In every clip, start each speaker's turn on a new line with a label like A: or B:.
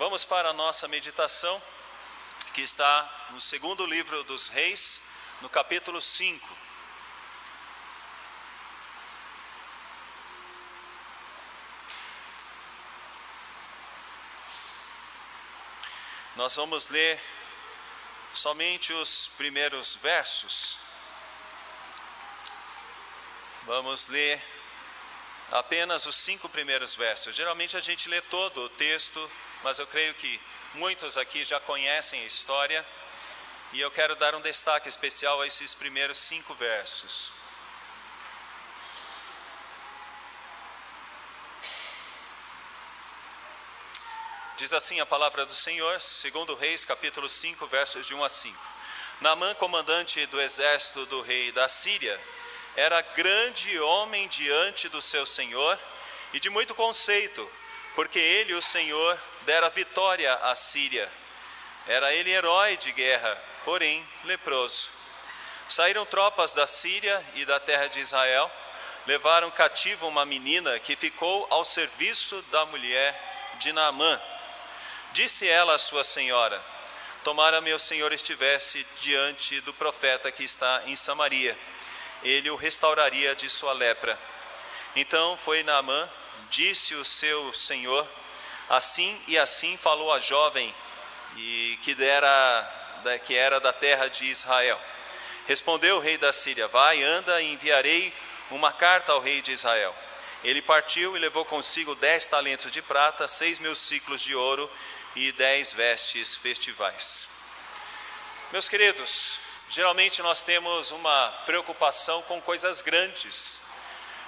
A: Vamos para a nossa meditação, que está no segundo livro dos Reis, no capítulo 5. Nós vamos ler somente os primeiros versos. Vamos ler apenas os 5 primeiros versos. Geralmente a gente lê todo o texto, mas eu creio que muitos aqui já conhecem a história, e eu quero dar um destaque especial a esses primeiros 5 versos. Diz assim a palavra do Senhor, segundo Reis, capítulo 5, versos de 1 a 5. Naamã, comandante do exército do rei da Síria, era grande homem diante do seu senhor e de muito conceito, porque ele, o Senhor, dera vitória à Síria. Era ele herói de guerra, porém leproso. Saíram tropas da Síria e da terra de Israel, levaram cativo uma menina que ficou ao serviço da mulher de Naamã. Disse ela à sua senhora: tomara meu senhor estivesse diante do profeta que está em Samaria, ele o restauraria de sua lepra. Então foi Naamã, disse o seu senhor, assim e assim falou a jovem que era da terra de Israel. Respondeu o rei da Síria: vai, anda, e enviarei uma carta ao rei de Israel. Ele partiu e levou consigo 10 talentos de prata, 6.000 siclos de ouro e 10 vestes festivais. Meus queridos, geralmente nós temos uma preocupação com coisas grandes.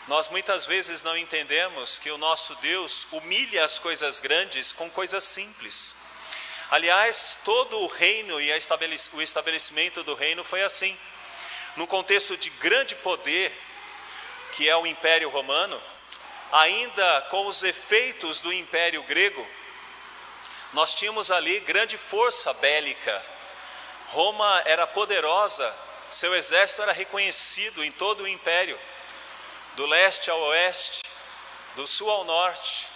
A: Nós muitas vezes não entendemos que o nosso Deus humilha as coisas grandes com coisas simples. Aliás, todo o reino e o estabelecimento do reino foi assim. No contexto de grande poder, que é o Império Romano, ainda com os efeitos do Império Grego, nós tínhamos ali grande força bélica. Roma era poderosa, seu exército era reconhecido em todo o império, do leste ao oeste, do sul ao norte,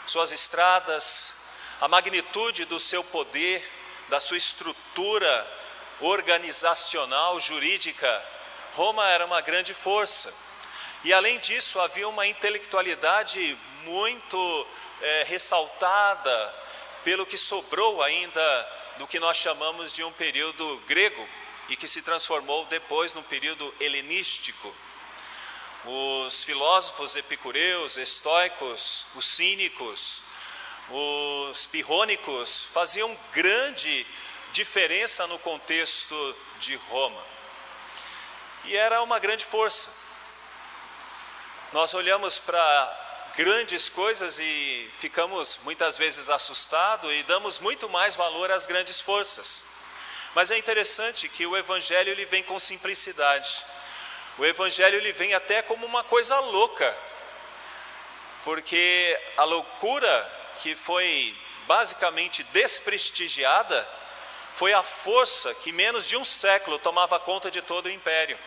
A: suas estradas, a magnitude do seu poder, da sua estrutura organizacional, jurídica. Roma era uma grande força. E além disso, havia uma intelectualidade muito ressaltada pelo que sobrou ainda do que nós chamamos de um período grego e que se transformou depois num período helenístico. Os filósofos epicureus, estoicos, os cínicos, os pirrônicos faziam grande diferença no contexto de Roma. E era uma grande força. Nós olhamos para grandes coisas e ficamos muitas vezes assustados e damos muito mais valor às grandes forças. Mas é interessante que o Evangelho ele vem com simplicidade. O Evangelho ele vem até como uma coisa louca, porque a loucura que foi basicamente desprestigiada foi a força que menos de um século tomava conta de todo o império.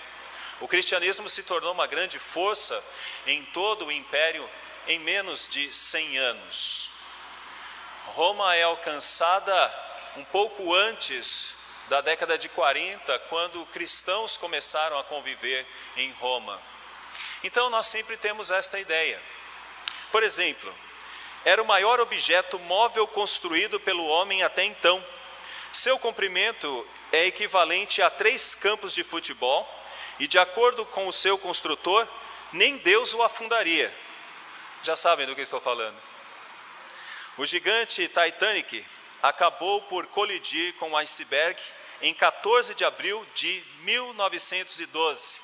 A: O cristianismo se tornou uma grande força em todo o império em menos de 100 anos. Roma é alcançada um pouco antes da década de 40, quando cristãos começaram a conviver em Roma. Então nós sempre temos esta ideia. Por exemplo, era o maior objeto móvel construído pelo homem até então. Seu comprimento é equivalente a 3 campos de futebol e, de acordo com o seu construtor, nem Deus o afundaria. Já sabem do que estou falando. O gigante Titanic acabou por colidir com o iceberg em 14 de abril de 1912,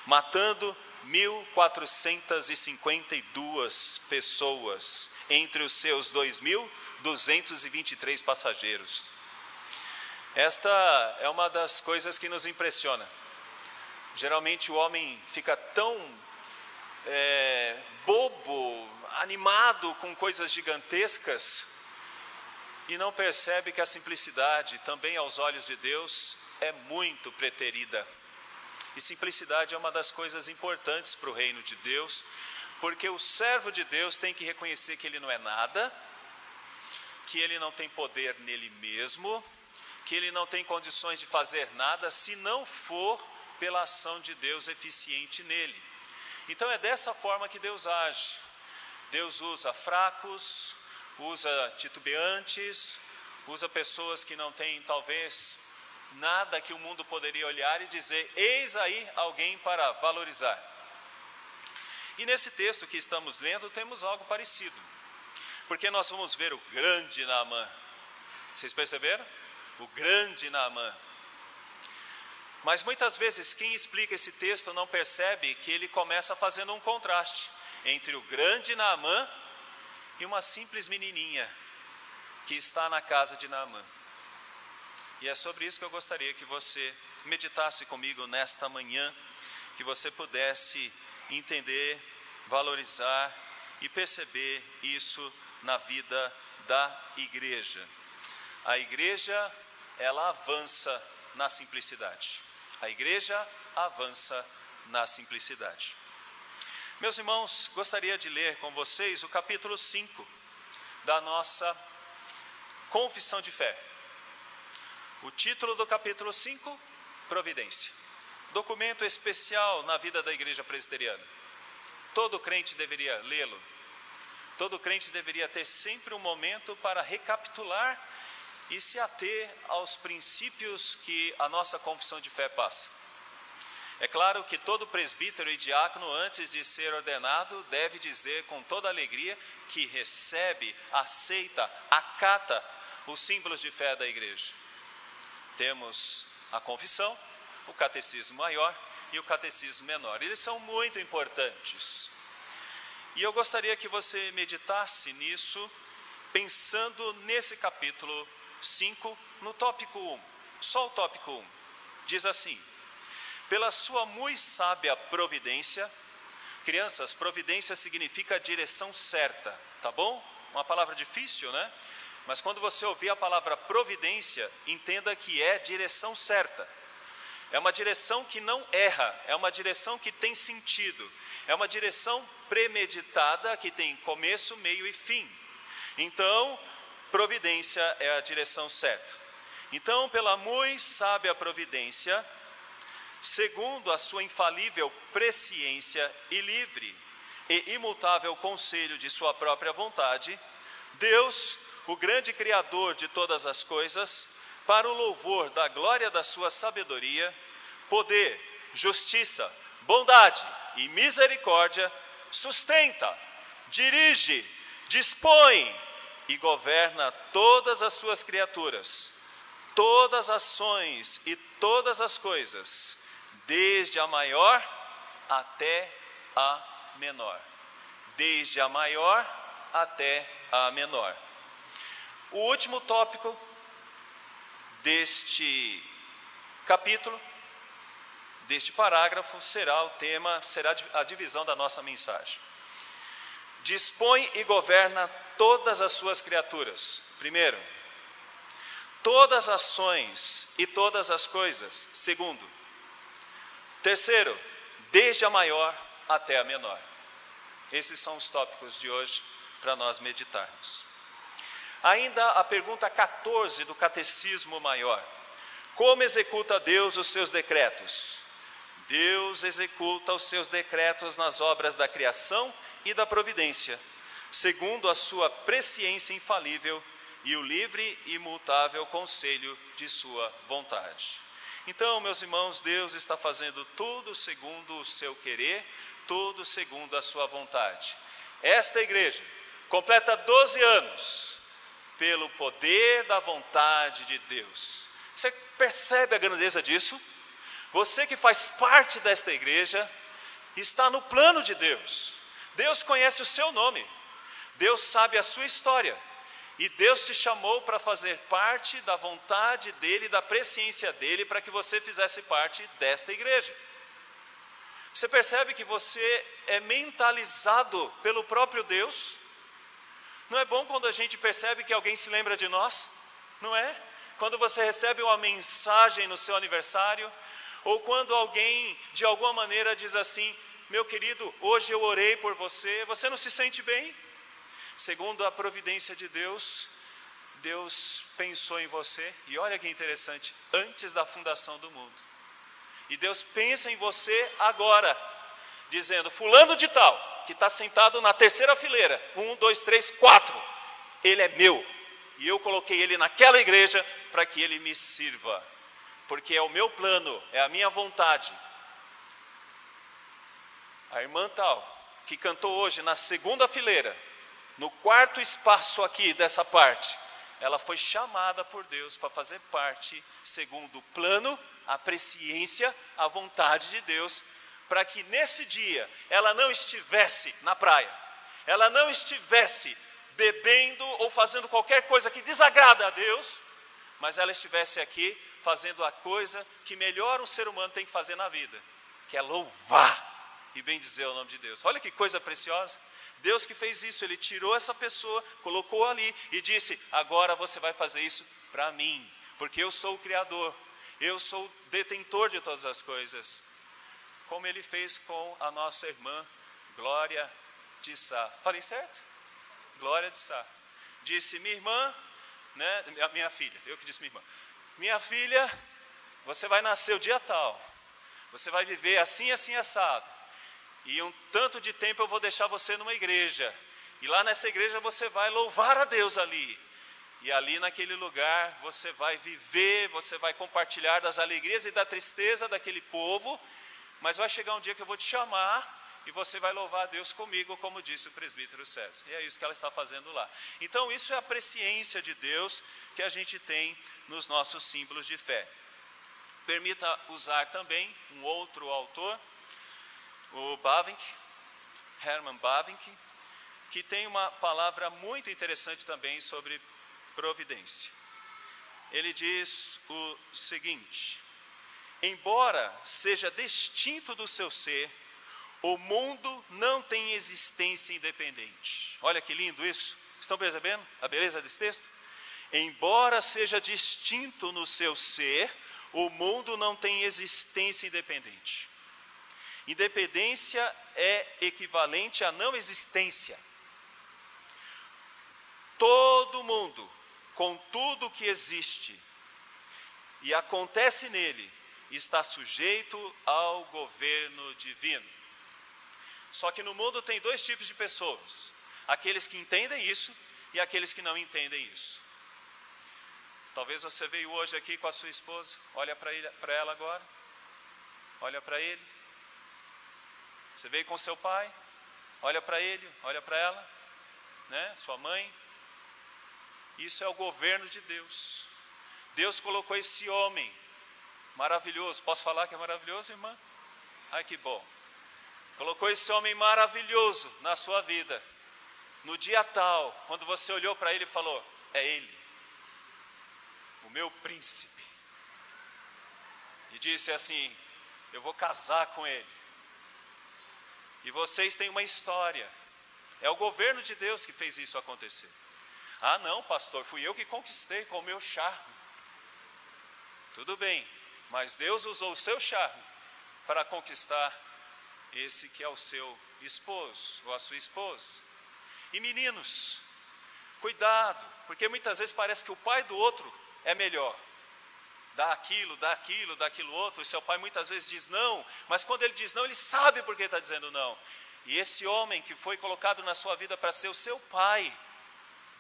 A: matando 1.452 pessoas, entre os seus 2.223 passageiros. Esta é uma das coisas que nos impressiona. Geralmente o homem fica tão bobo, animado com coisas gigantescas e não percebe que a simplicidade, também aos olhos de Deus, é muito preterida. E simplicidade é uma das coisas importantes para o reino de Deus, porque o servo de Deus tem que reconhecer que ele não é nada, que ele não tem poder nele mesmo, que ele não tem condições de fazer nada se não for pela ação de Deus eficiente nele. Então é dessa forma que Deus age. Deus usa fracos, usa titubeantes, usa pessoas que não têm talvez nada que o mundo poderia olhar e dizer: eis aí alguém para valorizar. E nesse texto que estamos lendo temos algo parecido, porque nós vamos ver o grande Naamã. Vocês perceberam? O grande Naamã. Mas muitas vezes quem explica esse texto não percebe que ele começa fazendo um contraste entre o grande Naamã e uma simples menininha que está na casa de Naamã. E é sobre isso que eu gostaria que você meditasse comigo nesta manhã, que você pudesse entender, valorizar e perceber isso na vida da igreja. A igreja, ela avança na simplicidade. A igreja avança na simplicidade. Meus irmãos, gostaria de ler com vocês o capítulo 5 da nossa confissão de fé. O título do capítulo 5, Providência. Documento especial na vida da igreja presbiteriana. Todo crente deveria lê-lo. Todo crente deveria ter sempre um momento para recapitular e se ater aos princípios que a nossa confissão de fé passa. É claro que todo presbítero e diácono, antes de ser ordenado, deve dizer com toda alegria que recebe, aceita, acata os símbolos de fé da igreja. Temos a confissão, o catecismo maior e o catecismo menor. Eles são muito importantes. E eu gostaria que você meditasse nisso, pensando nesse capítulo 5, no tópico 1. Só o tópico 1. Diz assim: pela sua muito sábia providência. Crianças, providência significa direção certa, tá bom? Uma palavra difícil, né? Mas quando você ouvir a palavra providência, entenda que é direção certa. É uma direção que não erra, é uma direção que tem sentido, é uma direção premeditada que tem começo, meio e fim. Então, providência é a direção certa. Então, pela muito sábia providência, segundo a sua infalível presciência e livre e imutável conselho de sua própria vontade, Deus, o grande Criador de todas as coisas, para o louvor da glória da sua sabedoria, poder, justiça, bondade e misericórdia, sustenta, dirige, dispõe e governa todas as suas criaturas, todas as ações e todas as coisas, desde a maior até a menor. Desde a maior até a menor. O último tópico deste capítulo, deste parágrafo, será a divisão da nossa mensagem. Dispõe e governa todas as suas criaturas. Primeiro, todas as ações e todas as coisas. Segundo, terceiro, desde a maior até a menor. Esses são os tópicos de hoje para nós meditarmos. Ainda a pergunta 14 do Catecismo Maior: como executa Deus os seus decretos? Deus executa os seus decretos nas obras da criação e da providência, segundo a sua presciência infalível e o livre e imutável conselho de sua vontade. Então, meus irmãos, Deus está fazendo tudo segundo o seu querer, tudo segundo a sua vontade. Esta igreja completa 12 anos pelo poder da vontade de Deus. Você percebe a grandeza disso? Você que faz parte desta igreja está no plano de Deus. Deus conhece o seu nome, Deus sabe a sua história, e Deus te chamou para fazer parte da vontade dEle, da presciência dEle, para que você fizesse parte desta igreja. Você percebe que você é mentalizado pelo próprio Deus? Não é bom quando a gente percebe que alguém se lembra de nós? Não é? Quando você recebe uma mensagem no seu aniversário, ou quando alguém de alguma maneira diz assim: meu querido, hoje eu orei por você, você não se sente bem? Segundo a providência de Deus, Deus pensou em você, e olha que interessante, antes da fundação do mundo. E Deus pensa em você agora, dizendo, fulano de tal, que está sentado na terceira fileira, 1, 2, 3, 4, ele é meu. E eu coloquei ele naquela igreja para que ele me sirva, porque é o meu plano, é a minha vontade. A irmã tal, que cantou hoje na segunda fileira, no quarto espaço aqui dessa parte, ela foi chamada por Deus para fazer parte, segundo o plano, a presciência, a vontade de Deus, para que nesse dia ela não estivesse na praia, ela não estivesse bebendo ou fazendo qualquer coisa que desagrada a Deus, mas ela estivesse aqui fazendo a coisa que melhor um ser humano tem que fazer na vida, que é louvar e bendizer o nome de Deus. Olha que coisa preciosa. Deus que fez isso, Ele tirou essa pessoa, colocou ali e disse, agora você vai fazer isso para mim, porque eu sou o Criador, eu sou o detentor de todas as coisas, como Ele fez com a nossa irmã Glória de Sá. Falei certo? Glória de Sá. Disse, minha irmã, né, minha filha, eu que disse minha filha, você vai nascer o dia tal, você vai viver assim, assim, assado. E um tanto de tempo eu vou deixar você numa igreja. E lá nessa igreja você vai louvar a Deus ali. E ali naquele lugar você vai viver, você vai compartilhar das alegrias e da tristeza daquele povo. Mas vai chegar um dia que eu vou te chamar e você vai louvar a Deus comigo, como disse o presbítero César. E é isso que ela está fazendo lá. Então isso é a presciência de Deus que a gente tem nos nossos símbolos de fé. Permita usar também um outro autor, o Bavinck, Herman Bavinck, que tem uma palavra muito interessante também sobre providência. Ele diz o seguinte, embora seja distinto do seu ser, o mundo não tem existência independente. Olha que lindo isso. Estão percebendo a beleza desse texto? Embora seja distinto no seu ser, o mundo não tem existência independente. Independência é equivalente a não existência. Todo mundo, com tudo que existe e acontece nele, está sujeito ao governo divino. Só que no mundo tem dois tipos de pessoas, aqueles que entendem isso e aqueles que não entendem isso. Talvez você veio hoje aqui com a sua esposa, olha para ela agora, olha para ele. Você veio com seu pai, olha para ele, olha para ela, né? Sua mãe. Isso é o governo de Deus. Deus colocou esse homem maravilhoso. Posso falar que é maravilhoso, irmã? Ai, que bom. Colocou esse homem maravilhoso na sua vida. No dia tal, quando você olhou para ele e falou, é ele, o meu príncipe. E disse assim, eu vou casar com ele. E vocês têm uma história. É o governo de Deus que fez isso acontecer. Ah não, pastor, fui eu que conquistei com o meu charme. Tudo bem, mas Deus usou o seu charme para conquistar esse que é o seu esposo ou a sua esposa. E meninos, cuidado, porque muitas vezes parece que o pai do outro é melhor. Dá aquilo outro, e seu pai muitas vezes diz não, mas quando ele diz não, ele sabe por que está dizendo não. E esse homem que foi colocado na sua vida para ser o seu pai,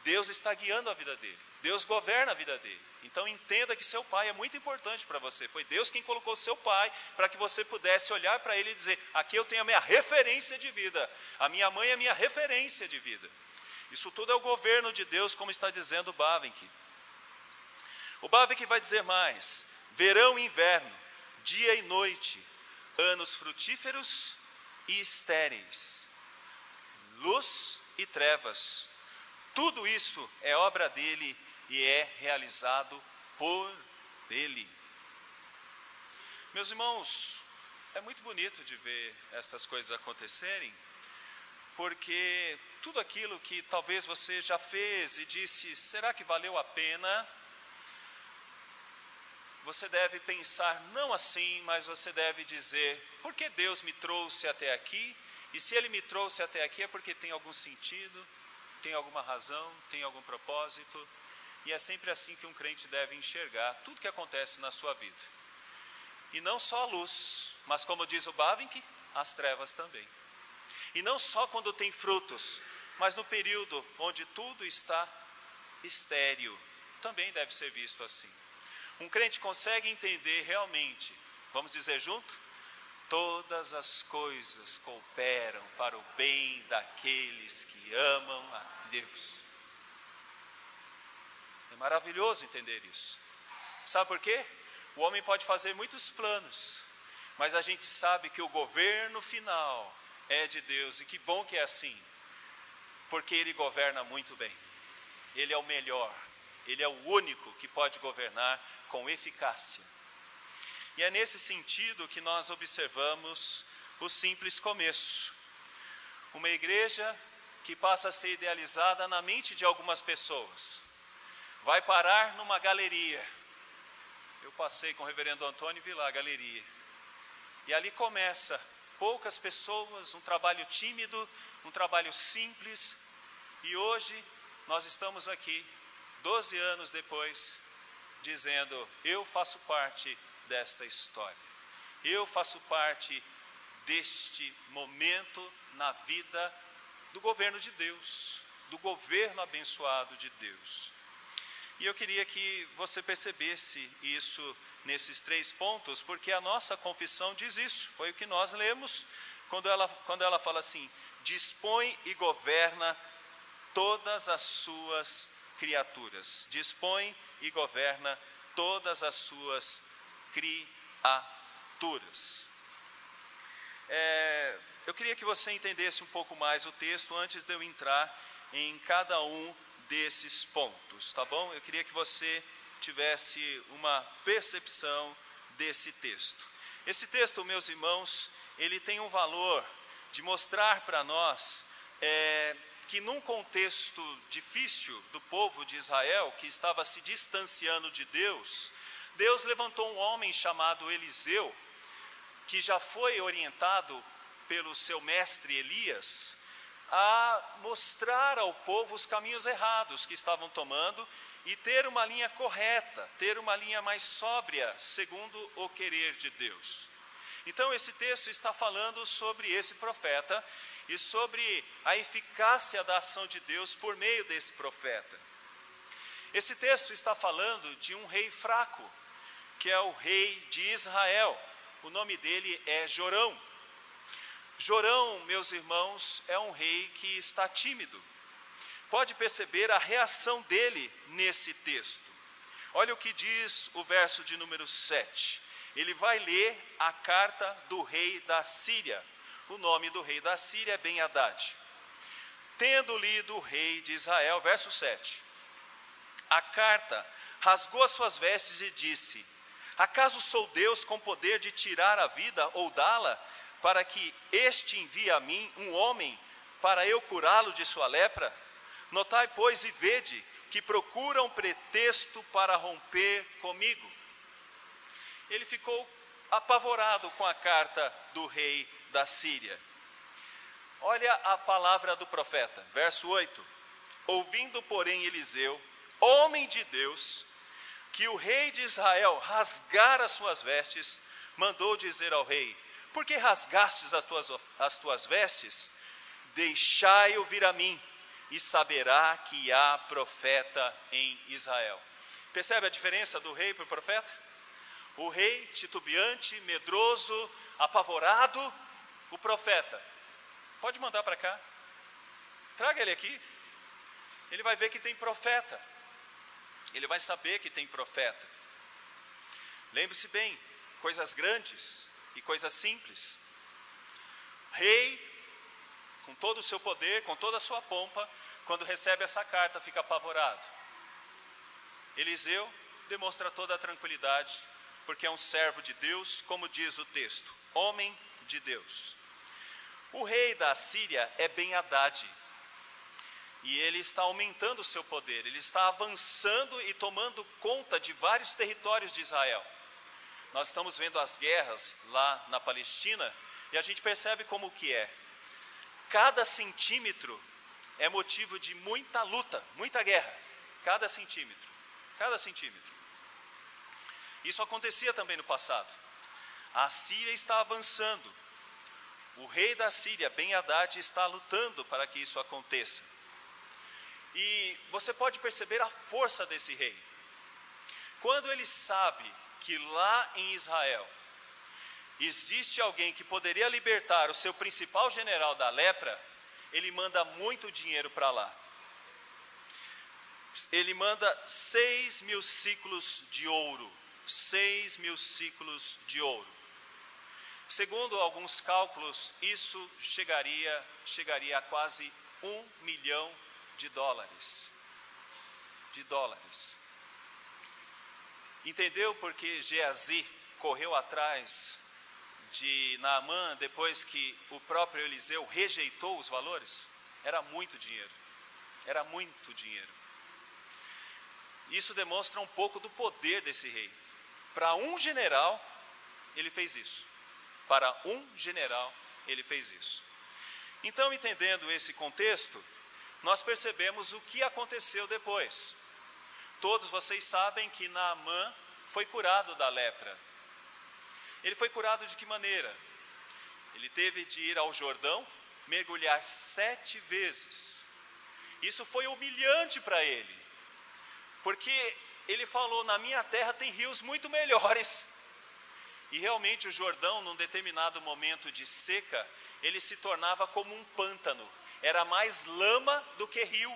A: Deus está guiando a vida dele, Deus governa a vida dele. Então entenda que seu pai é muito importante para você, foi Deus quem colocou seu pai para que você pudesse olhar para ele e dizer, aqui eu tenho a minha referência de vida, a minha mãe é a minha referência de vida. Isso tudo é o governo de Deus, como está dizendo o Bavinck. O Bavinck vai dizer mais, verão e inverno, dia e noite, anos frutíferos e estéreis, luz e trevas, tudo isso é obra dele e é realizado por ele. Meus irmãos, é muito bonito de ver estas coisas acontecerem, porque tudo aquilo que talvez você já fez e disse, será que valeu a pena? Você deve pensar não assim, mas você deve dizer, por que Deus me trouxe até aqui? E se Ele me trouxe até aqui é porque tem algum sentido, tem alguma razão, tem algum propósito. E é sempre assim que um crente deve enxergar tudo que acontece na sua vida. E não só a luz, mas como diz o Bavinck, as trevas também. E não só quando tem frutos, mas no período onde tudo está estéril, também deve ser visto assim. Um crente consegue entender realmente, vamos dizer junto? Todas as coisas cooperam para o bem daqueles que amam a Deus. É maravilhoso entender isso. Sabe por quê? O homem pode fazer muitos planos, mas a gente sabe que o governo final é de Deus, e que bom que é assim, porque Ele governa muito bem. Ele é o melhor, Ele é o único que pode governar com eficácia. E é nesse sentido que nós observamos o simples começo. Uma igreja que passa a ser idealizada na mente de algumas pessoas. Vai parar numa galeria. Eu passei com o reverendo Antônio e vi lá a galeria. E ali começa, poucas pessoas, um trabalho tímido, um trabalho simples. E hoje nós estamos aqui, 12 anos depois, dizendo: eu faço parte desta história. Eu faço parte deste momento na vida do governo de Deus, do governo abençoado de Deus. E eu queria que você percebesse isso nesses 3 pontos, porque a nossa confissão diz isso. Foi o que nós lemos quando ela fala assim: dispõe e governa todas as suas criaturas. Dispõe e governa todas as suas criaturas. Eu queria que você entendesse um pouco mais o texto antes de eu entrar em cada um desses pontos, tá bom? Eu queria que você tivesse uma percepção desse texto. Esse texto, meus irmãos, ele tem um valor de mostrar para nós que num contexto difícil do povo de Israel, que estava se distanciando de Deus, Deus levantou um homem chamado Eliseu, que já foi orientado pelo seu mestre Elias, a mostrar ao povo os caminhos errados que estavam tomando e ter uma linha correta, ter uma linha mais sóbria, segundo o querer de Deus. Então esse texto está falando sobre esse profeta e sobre a eficácia da ação de Deus por meio desse profeta. Esse texto está falando de um rei fraco, que é o rei de Israel. O nome dele é Jorão. Jorão, meus irmãos, é um rei que está tímido. Pode perceber a reação dele nesse texto. Olha o que diz o verso de número 7. Ele vai ler a carta do rei da Síria. O nome do rei da Síria é Ben-Hadad. Tendo lido o rei de Israel, verso 7. A carta rasgou as suas vestes e disse: acaso sou Deus com poder de tirar a vida ou dá-la, para que este envie a mim um homem para eu curá-lo de sua lepra? Notai, pois, e vede que procuram pretexto para romper comigo. Ele ficou apavorado com a carta do rei da Síria. Olha a palavra do profeta, verso 8. Ouvindo, porém, Eliseu, homem de Deus, que o rei de Israel rasgara as suas vestes, mandou dizer ao rei: por que rasgastes as tuas vestes? Deixai-o vir a mim, e saberá que há profeta em Israel. Percebe a diferença do rei para o profeta? O rei titubeante, medroso, apavorado. O profeta: pode mandar para cá, traga ele aqui. Ele vai ver que tem profeta, ele vai saber que tem profeta. Lembre-se bem, coisas grandes e coisas simples. Rei, com todo o seu poder, com toda a sua pompa, quando recebe essa carta, fica apavorado. Eliseu demonstra toda a tranquilidade, porque é um servo de Deus, como diz o texto, homem de Deus. O rei da Síria é Ben-Hadad, e ele está aumentando o seu poder, ele está avançando e tomando conta de vários territórios de Israel. Nós estamos vendo as guerras lá na Palestina, e a gente percebe como que é. Cada centímetro é motivo de muita luta, muita guerra, cada centímetro. cada centímetro. Isso acontecia também no passado. A Síria está avançando. O rei da Síria, Ben-Hadad, está lutando para que isso aconteça. E você pode perceber a força desse rei. Quando ele sabe que lá em Israel existe alguém que poderia libertar o seu principal general da lepra, ele manda muito dinheiro para lá. Ele manda 6.000 ciclos de ouro. 6.000 ciclos de ouro. Segundo alguns cálculos, isso chegaria a quase $1 milhão. Entendeu porque Geazi correu atrás de Naamã depois que o próprio Eliseu rejeitou os valores? Era muito dinheiro. Era muito dinheiro. Isso demonstra um pouco do poder desse rei. Para um general, ele fez isso. Para um general, ele fez isso. Então, entendendo esse contexto, nós percebemos o que aconteceu depois. Todos vocês sabem que Naamã foi curado da lepra. Ele foi curado de que maneira? Ele teve de ir ao Jordão, mergulhar 7 vezes. Isso foi humilhante para ele, porque ele falou, na minha terra tem rios muito melhores. E realmente o Jordão, num determinado momento de seca, ele se tornava como um pântano. Era mais lama do que rio.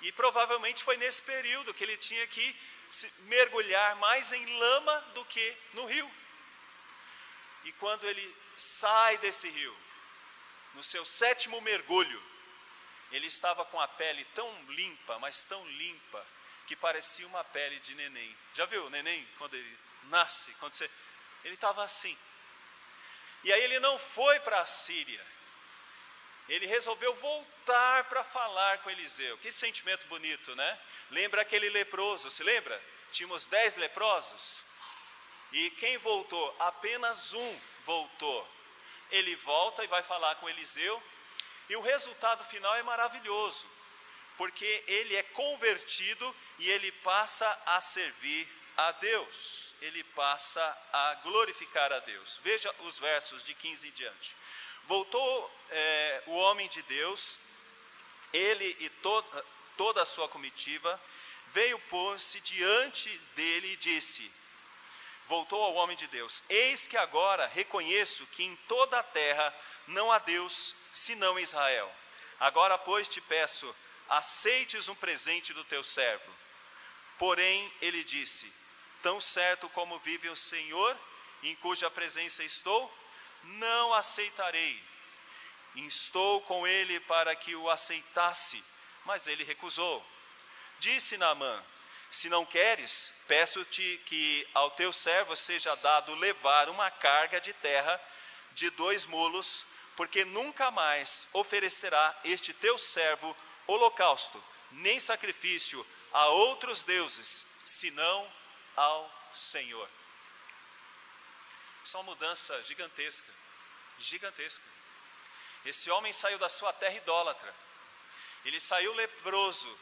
A: E provavelmente foi nesse período que ele tinha que mergulhar mais em lama do que no rio. E quando ele sai desse rio, no seu 7º mergulho, ele estava com a pele tão limpa, mas tão limpa, que parecia uma pele de neném. Já viu o neném quando ele nasce? Ele estava assim. E aí ele não foi para a Síria. Ele resolveu voltar para falar com Eliseu. Que sentimento bonito, né? Lembra aquele leproso, se lembra? Tínhamos 10 leprosos. E quem voltou? Apenas um voltou. Ele volta e vai falar com Eliseu. E o resultado final é maravilhoso. Porque ele é convertido e ele passa a servir a Deus. Ele passa a glorificar a Deus. Veja os versos de 15 em diante. Voltou o homem de Deus, ele e toda a sua comitiva, veio pôr-se diante dele e disse, voltou ao homem de Deus, eis que agora reconheço que em toda a terra não há Deus senão Israel. Agora, pois, te peço, aceites um presente do teu servo. Porém, ele disse, tão certo como vive o Senhor, em cuja presença estou, não aceitarei. Instou com ele para que o aceitasse, mas ele recusou. Disse Naamã, se não queres, peço-te que ao teu servo seja dado levar uma carga de terra de 2 mulos, porque nunca mais oferecerá este teu servo holocausto, nem sacrifício a outros deuses, senão ao Senhor. Isso é uma mudança gigantesca, gigantesca. Esse homem saiu da sua terra idólatra, ele saiu leproso,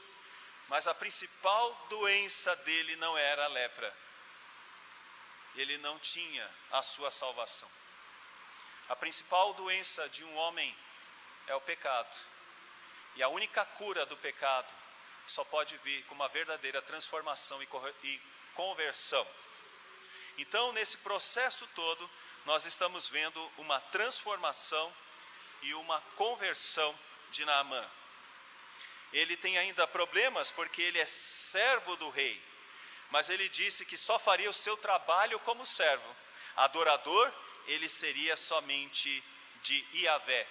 A: mas a principal doença dele não era a lepra. Ele não tinha a sua salvação. A principal doença de um homem é o pecado. E a única cura do pecado só pode vir com uma verdadeira transformação e conversão. Então, nesse processo todo, nós estamos vendo uma transformação e uma conversão de Naamã. Ele tem ainda problemas porque ele é servo do rei, mas ele disse que só faria o seu trabalho como servo. Adorador, ele seria somente de Iavé.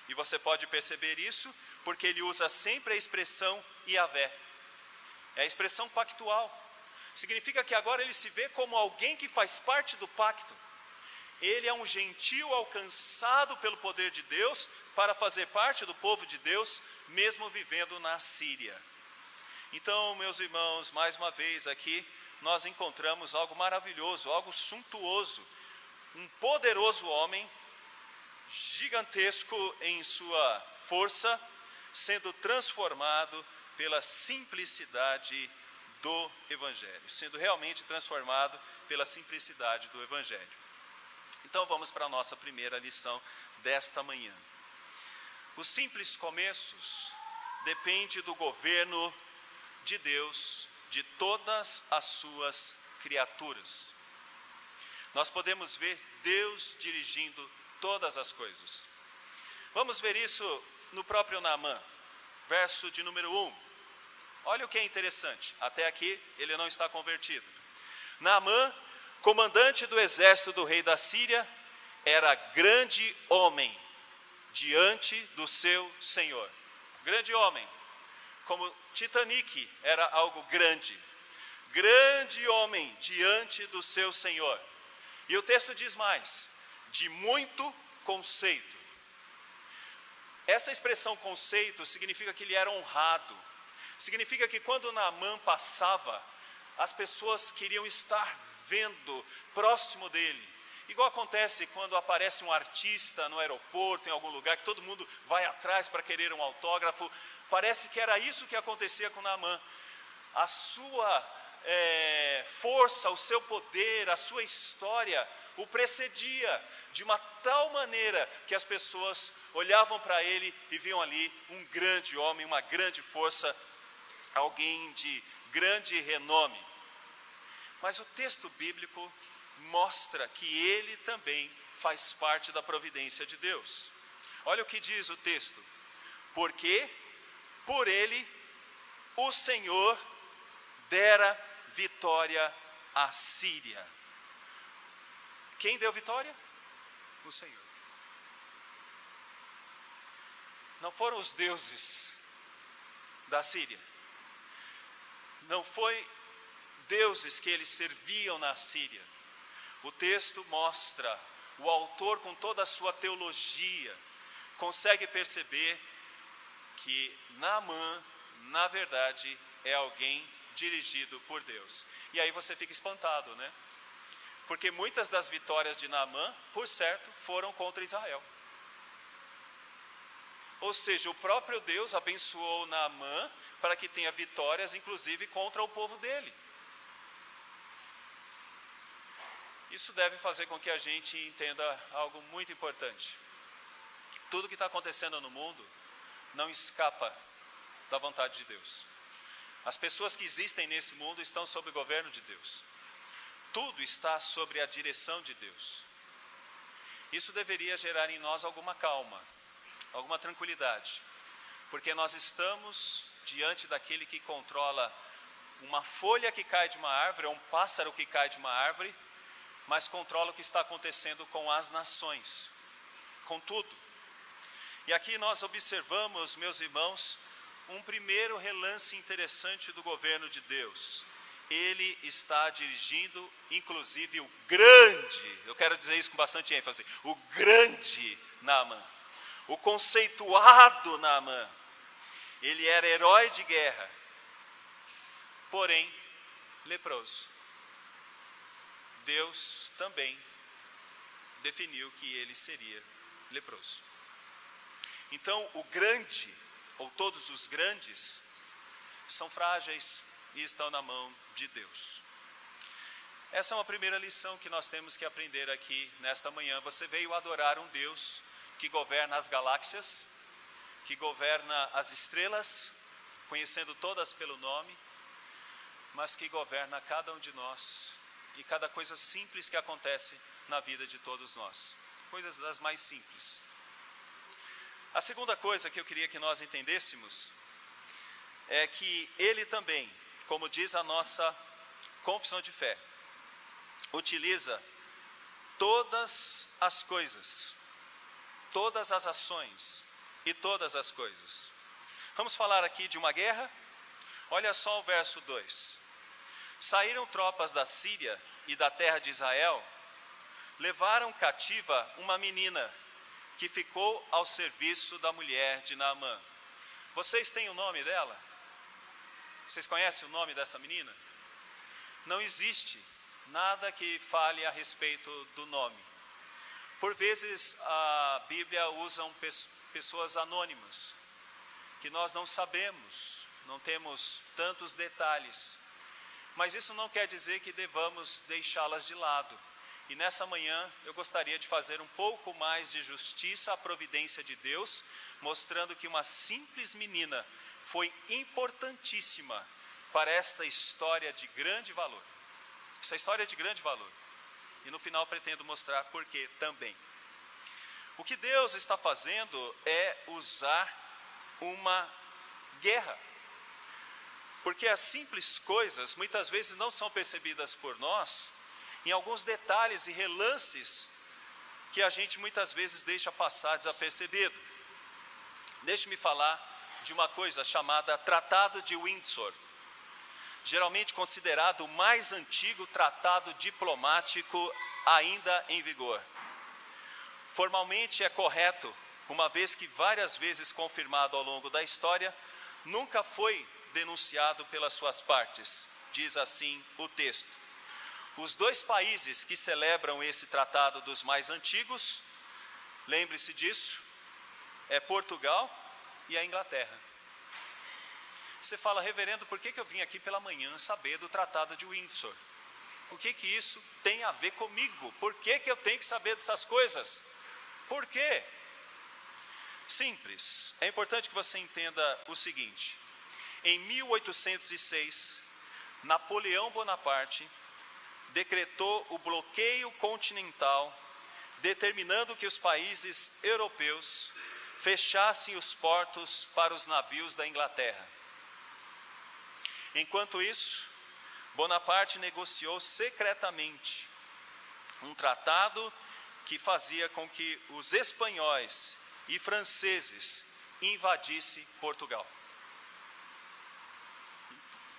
A: E você pode perceber isso porque ele usa sempre a expressão Iavé. É a expressão pactual. Significa que agora ele se vê como alguém que faz parte do pacto. Ele é um gentio alcançado pelo poder de Deus para fazer parte do povo de Deus, mesmo vivendo na Síria. Então, meus irmãos, mais uma vez aqui, nós encontramos algo maravilhoso, algo suntuoso. Um poderoso homem, gigantesco em sua força, sendo transformado pela simplicidade do Evangelho, sendo realmente transformado pela simplicidade do Evangelho. Então vamos para a nossa primeira lição desta manhã. Os simples começos dependem do governo de Deus, de todas as suas criaturas. Nós podemos ver Deus dirigindo todas as coisas. Vamos ver isso no próprio Naamã, verso de número 1. Olha o que é interessante, até aqui ele não está convertido. Naamã, comandante do exército do rei da Síria, era grande homem diante do seu Senhor. Grande homem, como Titanic era algo grande. Grande homem diante do seu Senhor. E o texto diz mais, de muito conceito. Essa expressão conceito significa que ele era honrado. Significa que quando Naamã passava, as pessoas queriam estar vendo próximo dele. Igual acontece quando aparece um artista no aeroporto, em algum lugar, que todo mundo vai atrás para querer um autógrafo. Parece que era isso que acontecia com Naamã. A sua força, o seu poder, a sua história o precedia de uma tal maneira que as pessoas olhavam para ele e viam ali um grande homem, uma grande força, alguém de grande renome. Mas o texto bíblico mostra que ele também faz parte da providência de Deus. Olha o que diz o texto: porque por ele o Senhor dera vitória à Síria. Quem deu vitória? O Senhor. Não foram os deuses da Síria. Não foi deuses que eles serviam na Síria. O texto mostra, o autor com toda a sua teologia, consegue perceber que Naamã, na verdade, é alguém dirigido por Deus. E aí você fica espantado, né? Porque muitas das vitórias de Naamã, por certo, foram contra Israel. Ou seja, o próprio Deus abençoou Naamã para que tenha vitórias, inclusive, contra o povo dele. Isso deve fazer com que a gente entenda algo muito importante. Tudo que está acontecendo no mundo não escapa da vontade de Deus. As pessoas que existem nesse mundo estão sob o governo de Deus. Tudo está sobre a direção de Deus. Isso deveria gerar em nós alguma calma, alguma tranquilidade, porque nós estamos diante daquele que controla uma folha que cai de uma árvore, ou um pássaro que cai de uma árvore, mas controla o que está acontecendo com as nações, com tudo. E aqui nós observamos, meus irmãos, um primeiro relance interessante do governo de Deus. Ele está dirigindo, inclusive, o grande, eu quero dizer isso com bastante ênfase, o grande Naamã, o conceituado Naamã. Ele era herói de guerra, porém leproso. Deus também definiu que ele seria leproso. Então, o grande, ou todos os grandes, são frágeis e estão na mão de Deus. Essa é uma primeira lição que nós temos que aprender aqui nesta manhã. Você veio adorar um Deus que governa as galáxias, que governa as estrelas, conhecendo todas pelo nome, mas que governa cada um de nós e cada coisa simples que acontece na vida de todos nós. Coisas das mais simples. A segunda coisa que eu queria que nós entendêssemos é que ele também, como diz a nossa confissão de fé, utiliza todas as coisas, todas as ações e todas as coisas. Vamos falar aqui de uma guerra? Olha só o verso 2. Saíram tropas da Síria e da terra de Israel, levaram cativa uma menina que ficou ao serviço da mulher de Naamã. Vocês têm o nome dela? Vocês conhecem o nome dessa menina? Não existe nada que fale a respeito do nome. Por vezes a Bíblia usa pessoas anônimas, que nós não sabemos, não temos tantos detalhes. Mas isso não quer dizer que devamos deixá-las de lado. E nessa manhã eu gostaria de fazer um pouco mais de justiça à providência de Deus, mostrando que uma simples menina foi importantíssima para esta história de grande valor. Essa história é de grande valor. E no final pretendo mostrar por quê também. O que Deus está fazendo é usar uma guerra. Porque as simples coisas muitas vezes não são percebidas por nós em alguns detalhes e relances que a gente muitas vezes deixa passar desapercebido. Deixe-me falar de uma coisa chamada Tratado de Windsor, geralmente considerado o mais antigo tratado diplomático ainda em vigor. Formalmente é correto, uma vez que várias vezes confirmado ao longo da história, nunca foi denunciado pelas suas partes, diz assim o texto. Os dois países que celebram esse tratado dos mais antigos, lembre-se disso, é Portugal e a Inglaterra. Você fala, reverendo, por que eu vim aqui pela manhã saber do Tratado de Windsor? O que isso tem a ver comigo? Por que eu tenho que saber dessas coisas? Por quê? Simples. É importante que você entenda o seguinte. Em 1806, Napoleão Bonaparte decretou o bloqueio continental, determinando que os países europeus fechassem os portos para os navios da Inglaterra. Enquanto isso, Bonaparte negociou secretamente um tratado que fazia com que os espanhóis e franceses invadissem Portugal.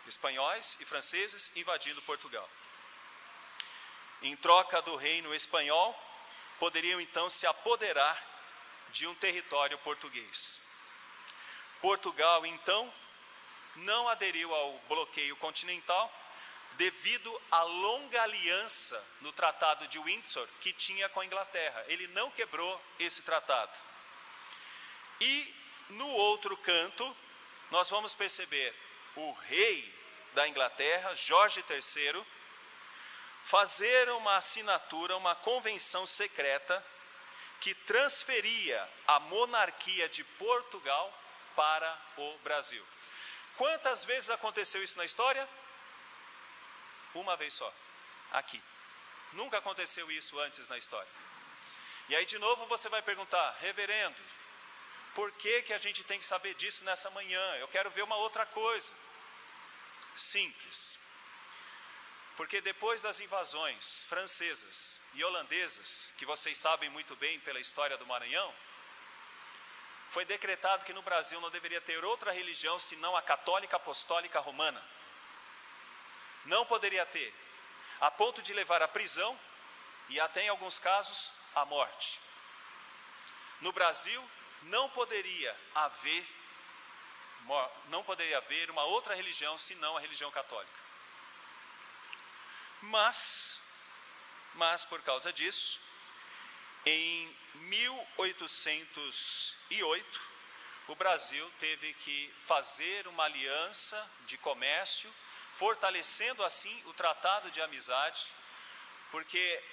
A: Espanhóis e franceses invadindo Portugal. Em troca do reino espanhol, poderiam então se apoderar de um território português. Portugal, então, não aderiu ao bloqueio continental devido à longa aliança no Tratado de Windsor que tinha com a Inglaterra. Ele não quebrou esse tratado. E no outro canto, nós vamos perceber o rei da Inglaterra, Jorge III, fazer uma assinatura, uma convenção secreta que transferia a monarquia de Portugal para o Brasil. Quantas vezes aconteceu isso na história? Uma vez só, aqui. Nunca aconteceu isso antes na história. E aí de novo você vai perguntar, reverendo, por que a gente tem que saber disso nessa manhã? Eu quero ver uma outra coisa. Simples. Porque depois das invasões francesas e holandesas, que vocês sabem muito bem pela história do Maranhão, foi decretado que no Brasil não deveria ter outra religião senão a católica apostólica romana. Não poderia ter, a ponto de levar à prisão e até em alguns casos à morte. No Brasil não poderia haver uma outra religião senão a religião católica. Mas por causa disso, em 1808, o Brasil teve que fazer uma aliança de comércio, fortalecendo assim o tratado de amizade, porque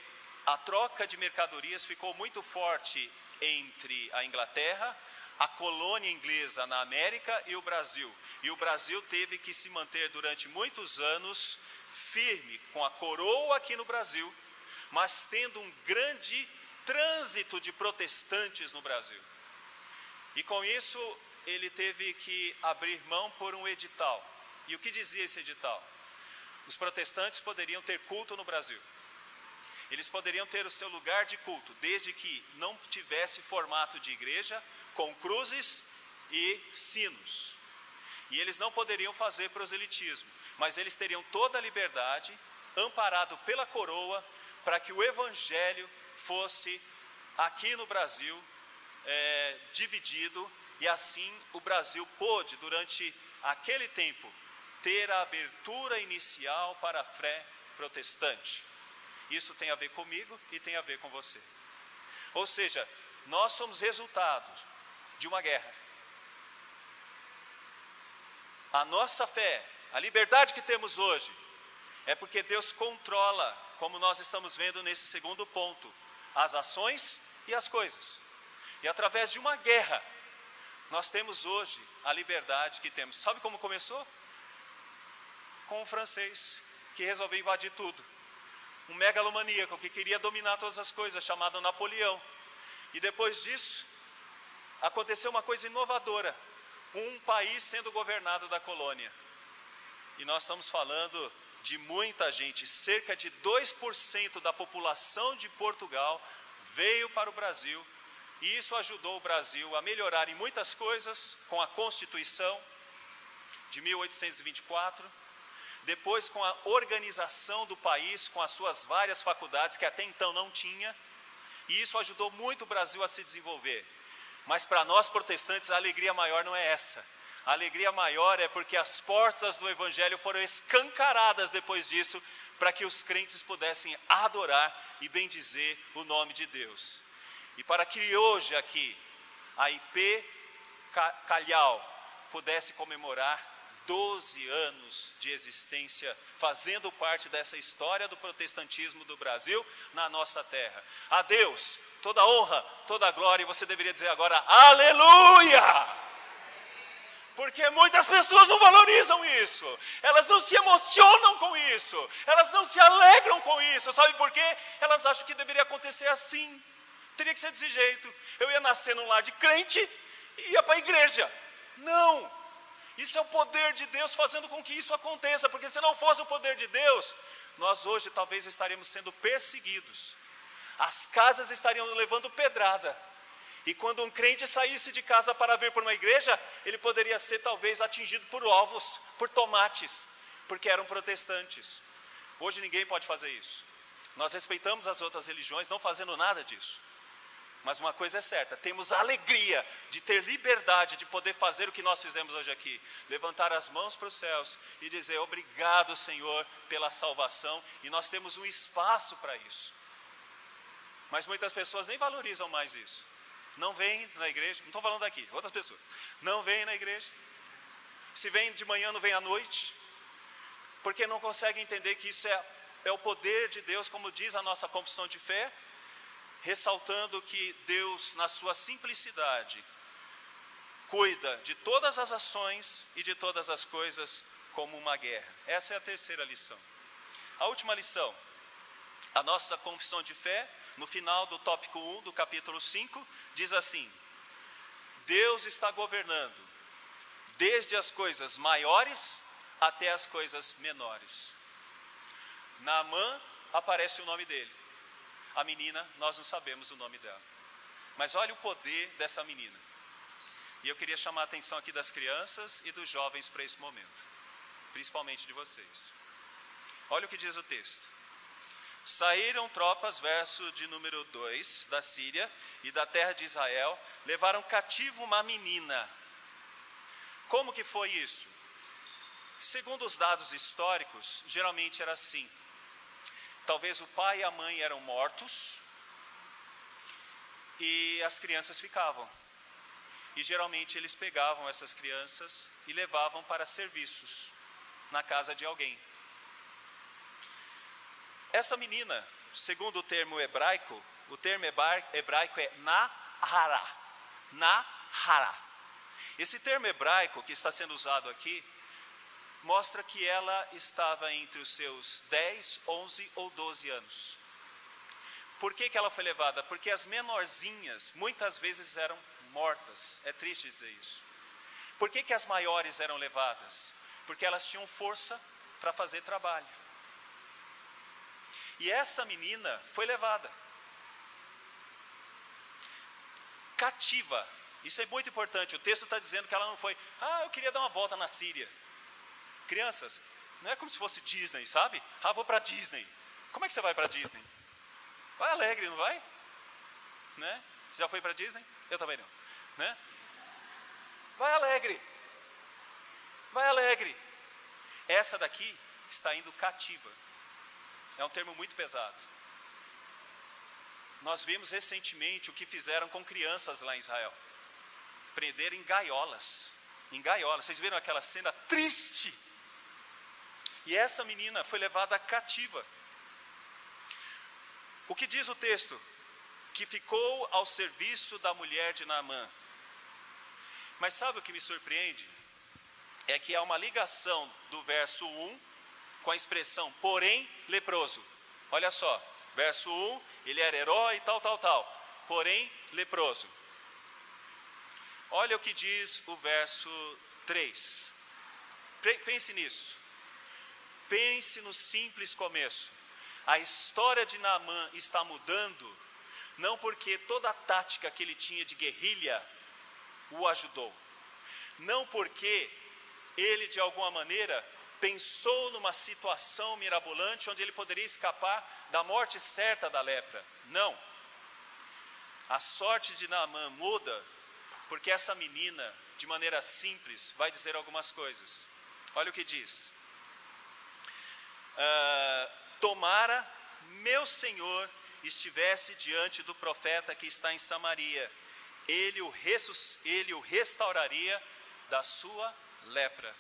A: a troca de mercadorias ficou muito forte entre a Inglaterra, a colônia inglesa na América e o Brasil. E o Brasil teve que se manter durante muitos anos firme com a coroa aqui no Brasil, mas tendo um grande trânsito de protestantes no Brasil. E com isso ele teve que abrir mão por um edital. E o que dizia esse edital? Os protestantes poderiam ter culto no Brasil. Eles poderiam ter o seu lugar de culto, desde que não tivesse formato de igreja, com cruzes e sinos. E eles não poderiam fazer proselitismo, mas eles teriam toda a liberdade, amparado pela coroa, para que o evangelho fosse aqui no Brasil dividido, e assim o Brasil pôde, durante aquele tempo, ter a abertura inicial para a fé protestante. Isso tem a ver comigo e tem a ver com você. Ou seja, nós somos resultado de uma guerra. A nossa fé, a liberdade que temos hoje, É porque Deus controla, como nós estamos vendo nesse segundo ponto, as ações e as coisas. E através de uma guerra, nós temos hoje a liberdade que temos. Sabe como começou? Com um francês que resolveu invadir tudo. Um megalomaníaco que queria dominar todas as coisas, chamado Napoleão. E depois disso, aconteceu uma coisa inovadora. Um país sendo governado da colônia. E nós estamos falando de muita gente. Cerca de 2% da população de Portugal veio para o Brasil. E isso ajudou o Brasil a melhorar em muitas coisas, com a Constituição de 1824. Depois com a organização do país, com as suas várias faculdades, que até então não tinha. E isso ajudou muito o Brasil a se desenvolver. Mas para nós protestantes a alegria maior não é essa. A alegria maior é porque as portas do Evangelho foram escancaradas depois disso, para que os crentes pudessem adorar e bendizer o nome de Deus. E para que hoje aqui a IP Calhau pudesse comemorar 12 anos de existência, fazendo parte dessa história do protestantismo do Brasil na nossa terra. A Deus toda honra, toda glória, e você deveria dizer agora, aleluia! Porque muitas pessoas não valorizam isso, elas não se emocionam com isso, elas não se alegram com isso, sabe por quê? Elas acham que deveria acontecer assim, teria que ser desse jeito. Eu ia nascer num lar de crente e ia para a igreja. Não! Isso é o poder de Deus fazendo com que isso aconteça, porque se não fosse o poder de Deus, nós hoje talvez estaremos sendo perseguidos. As casas estariam levando pedrada. E quando um crente saísse de casa para vir para uma igreja, ele poderia ser talvez atingido por ovos, por tomates, porque eram protestantes. Hoje ninguém pode fazer isso. Nós respeitamos as outras religiões, não fazendo nada disso. Mas uma coisa é certa, temos a alegria de ter liberdade de poder fazer o que nós fizemos hoje aqui. Levantar as mãos para os céus e dizer obrigado, Senhor, pela salvação. E nós temos um espaço para isso. Mas muitas pessoas nem valorizam mais isso. Não vêm na igreja, não estou falando aqui, outras pessoas. Não vêm na igreja. Se vem de manhã, não vem à noite. Porque não conseguem entender que isso é o poder de Deus, como diz a nossa confissão de fé. Ressaltando que Deus, na sua simplicidade, cuida de todas as ações e de todas as coisas como uma guerra. Essa é a terceira lição. A última lição, a nossa confissão de fé, no final do tópico 1 do capítulo 5, diz assim: Deus está governando desde as coisas maiores até as coisas menores. Naamã aparece o nome dele. A menina, nós não sabemos o nome dela. Mas olha o poder dessa menina. E eu queria chamar a atenção aqui das crianças e dos jovens para esse momento. Principalmente de vocês. Olha o que diz o texto. Saíram tropas, verso de número 2, da Síria e da terra de Israel, levaram cativo uma menina. Como que foi isso? Segundo os dados históricos, geralmente era assim. Talvez o pai e a mãe eram mortos e as crianças ficavam. E geralmente eles pegavam essas crianças e levavam para serviços na casa de alguém. Essa menina, segundo o termo hebraico é Nahara. Nahara. Esse termo hebraico que está sendo usado aqui, mostra que ela estava entre os seus 10, 11 ou 12 anos. Por que ela foi levada? Porque as menorzinhas muitas vezes eram mortas. É triste dizer isso. Por que as maiores eram levadas? Porque elas tinham força para fazer trabalho. E essa menina foi levada. Cativa. Isso é muito importante. O texto está dizendo que ela não foi, eu queria dar uma volta na Síria. Crianças, não é como se fosse Disney, sabe? Vou para Disney. Como é que você vai para Disney? Vai alegre, não vai? Né? Você já foi para Disney? Eu também não. Né? Vai alegre. Vai alegre. Essa daqui está indo cativa. É um termo muito pesado. Nós vimos recentemente o que fizeram com crianças lá em Israel. Prenderam em gaiolas. Em gaiolas. Vocês viram aquela cena triste? E essa menina foi levada cativa. O que diz o texto? Que ficou ao serviço da mulher de Naamã. Mas sabe o que me surpreende? É que há uma ligação do verso 1 com a expressão porém leproso. Olha só, verso 1, ele era herói, tal, porém leproso. Olha o que diz o verso 3. Pense nisso. Pense no simples começo. A história de Naamã está mudando, não porque toda a tática que ele tinha de guerrilha o ajudou. Não porque ele, de alguma maneira, pensou numa situação mirabolante onde ele poderia escapar da morte certa da lepra. Não. A sorte de Naamã muda porque essa menina, de maneira simples, vai dizer algumas coisas. Olha o que diz. Tomara meu Senhor estivesse diante do profeta que está em Samaria, ele o restauraria da sua lepra.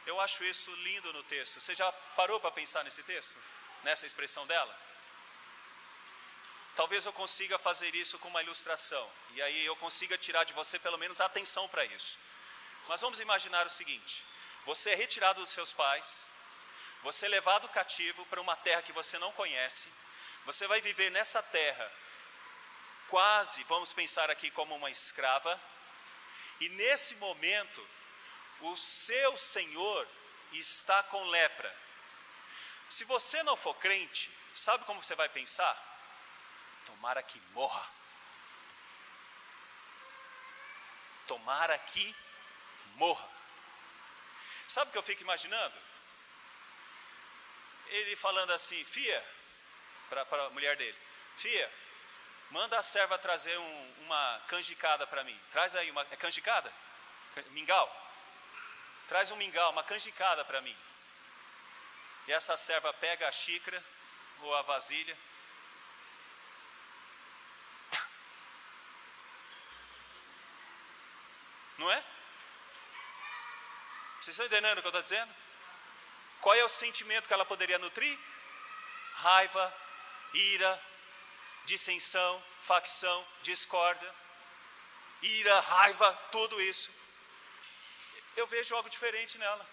A: Eu acho isso lindo no texto. Você já parou para pensar nesse texto? Nessa expressão dela? Talvez eu consiga fazer isso com uma ilustração, e aí eu consiga tirar de você pelo menos a atenção para isso. Mas vamos imaginar o seguinte: você é retirado dos seus pais, você é levado cativo para uma terra que você não conhece, você vai viver nessa terra quase, vamos pensar aqui, como uma escrava, e nesse momento o seu Senhor está com lepra. Se você não for crente, sabe como você vai pensar? Tomara que morra. Tomara que morra. Sabe o que eu fico imaginando? Ele falando assim: fia, para a mulher dele, fia, manda a serva trazer uma canjicada para mim. Traz aí uma, é canjicada? Mingau? Traz um mingau, uma canjicada para mim. E essa serva pega a xícara ou a vasilha. Não é? Vocês estão entendendo o que eu estou dizendo? Qual é o sentimento que ela poderia nutrir? Raiva, ira, dissensão, facção, discórdia. Ira, raiva, tudo isso. Eu vejo algo diferente nela.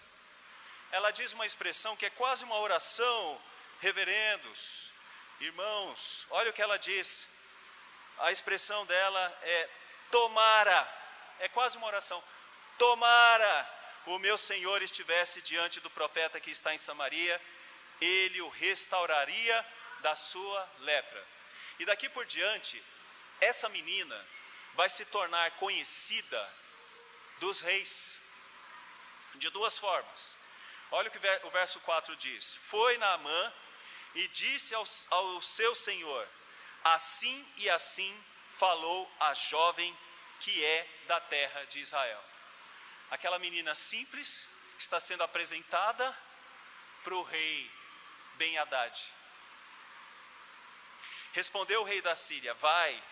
A: Ela diz uma expressão que é quase uma oração: reverendos, irmãos. Olha o que ela diz. A expressão dela é tomara. É quase uma oração. Tomara o meu Senhor estivesse diante do profeta que está em Samaria, ele o restauraria da sua lepra. E daqui por diante, essa menina vai se tornar conhecida dos reis de duas formas. Olha o que o verso 4 diz: foi Naamã e disse ao seu senhor: assim e assim falou a jovem que é da terra de Israel. Aquela menina simples está sendo apresentada para o rei Ben-Hadad. Respondeu o rei da Síria: vai,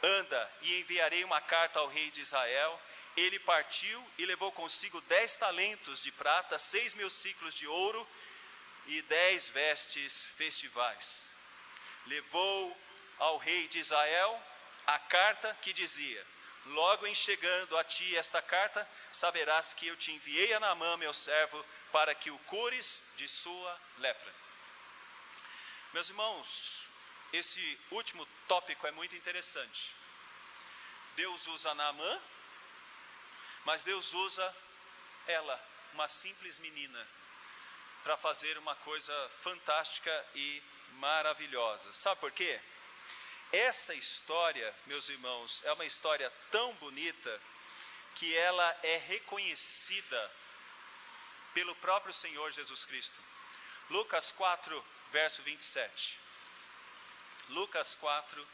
A: anda, e enviarei uma carta ao rei de Israel. Ele partiu e levou consigo 10 talentos de prata, 6.000 ciclos de ouro e 10 vestes festivais. Levou ao rei de Israel a carta que dizia: logo em chegando a ti esta carta, saberás que eu te enviei a Naamã, meu servo, para que o cures de sua lepra. Meus irmãos, esse último tópico é muito interessante. Deus usa Naamã, mas Deus usa ela, uma simples menina, para fazer uma coisa fantástica e maravilhosa. Sabe por quê? Essa história, meus irmãos, é uma história tão bonita que ela é reconhecida pelo próprio Senhor Jesus Cristo. Lucas 4, verso 27. Lucas 4,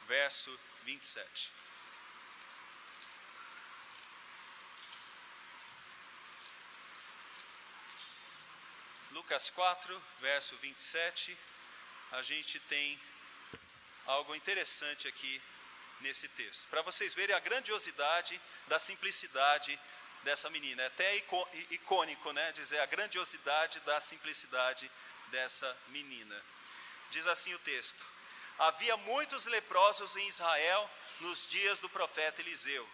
A: verso 27. Lucas 4, verso 27, a gente tem algo interessante aqui nesse texto, para vocês verem a grandiosidade da simplicidade dessa menina. É até icônico, né, dizer a grandiosidade da simplicidade dessa menina. Diz assim o texto: havia muitos leprosos em Israel nos dias do profeta Eliseu,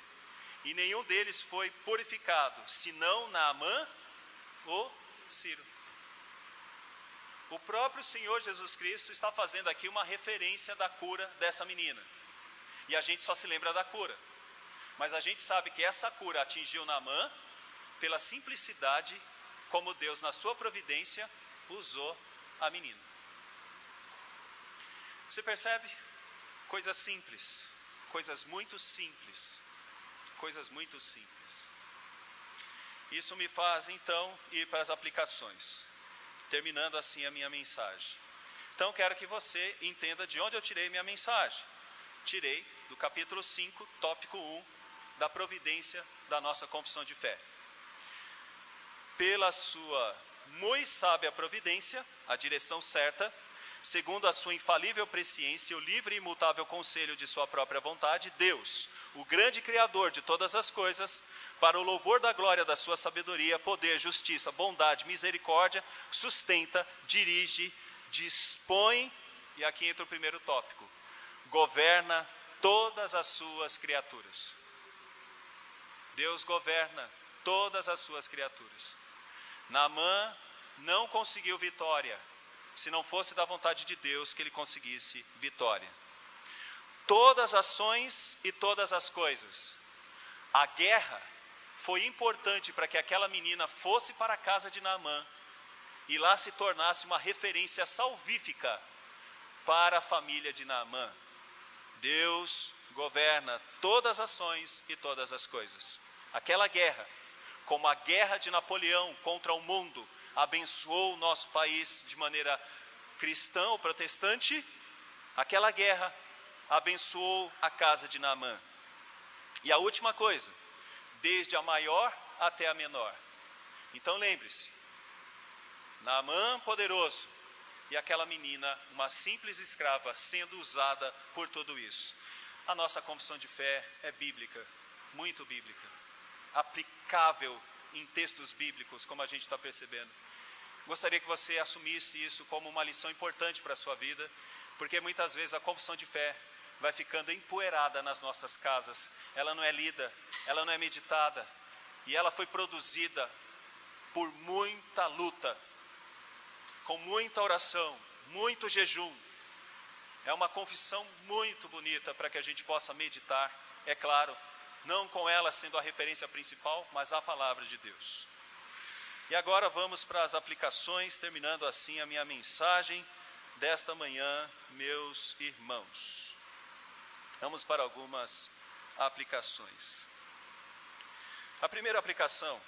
A: e nenhum deles foi purificado, senão Naamã, o sírio. O próprio Senhor Jesus Cristo está fazendo aqui uma referência da cura dessa menina. E a gente só se lembra da cura. Mas a gente sabe que essa cura atingiu Naamã pela simplicidade como Deus, na sua providência, usou a menina. Você percebe? Coisas simples, coisas muito simples, coisas muito simples. Isso me faz então ir para as aplicações, terminando assim a minha mensagem. Então quero que você entenda de onde eu tirei minha mensagem. Tirei do capítulo 5, tópico 1, da providência da nossa confissão de fé. Pela sua muito sábia providência, a direção certa, segundo a sua infalível presciência e o livre e imutável conselho de sua própria vontade, Deus, o grande Criador de todas as coisas, para o louvor da glória da sua sabedoria, poder, justiça, bondade, misericórdia, sustenta, dirige, dispõe, e aqui entra o primeiro tópico, governa todas as suas criaturas. Deus governa todas as suas criaturas. Naamã não conseguiu vitória, se não fosse da vontade de Deus que ele conseguisse vitória. Todas as ações e todas as coisas. A guerra foi importante para que aquela menina fosse para a casa de Naamã e lá se tornasse uma referência salvífica para a família de Naamã. Deus governa todas as ações e todas as coisas. Aquela guerra, como a guerra de Napoleão contra o mundo, abençoou o nosso país de maneira cristã ou protestante, aquela guerra abençoou a casa de Naamã. E a última coisa, desde a maior até a menor. Então lembre-se, Naamã poderoso e aquela menina, uma simples escrava, sendo usada por tudo isso. A nossa confissão de fé é bíblica, muito bíblica, aplicável em textos bíblicos, como a gente está percebendo. Gostaria que você assumisse isso como uma lição importante para a sua vida, porque muitas vezes a confissão de fé vai ficando empoeirada nas nossas casas, ela não é lida, ela não é meditada, e ela foi produzida por muita luta, com muita oração, muito jejum. É uma confissão muito bonita para que a gente possa meditar, é claro, não com ela sendo a referência principal, mas a palavra de Deus. E agora vamos para as aplicações, terminando assim a minha mensagem desta manhã, meus irmãos. Vamos para algumas aplicações. A primeira aplicação,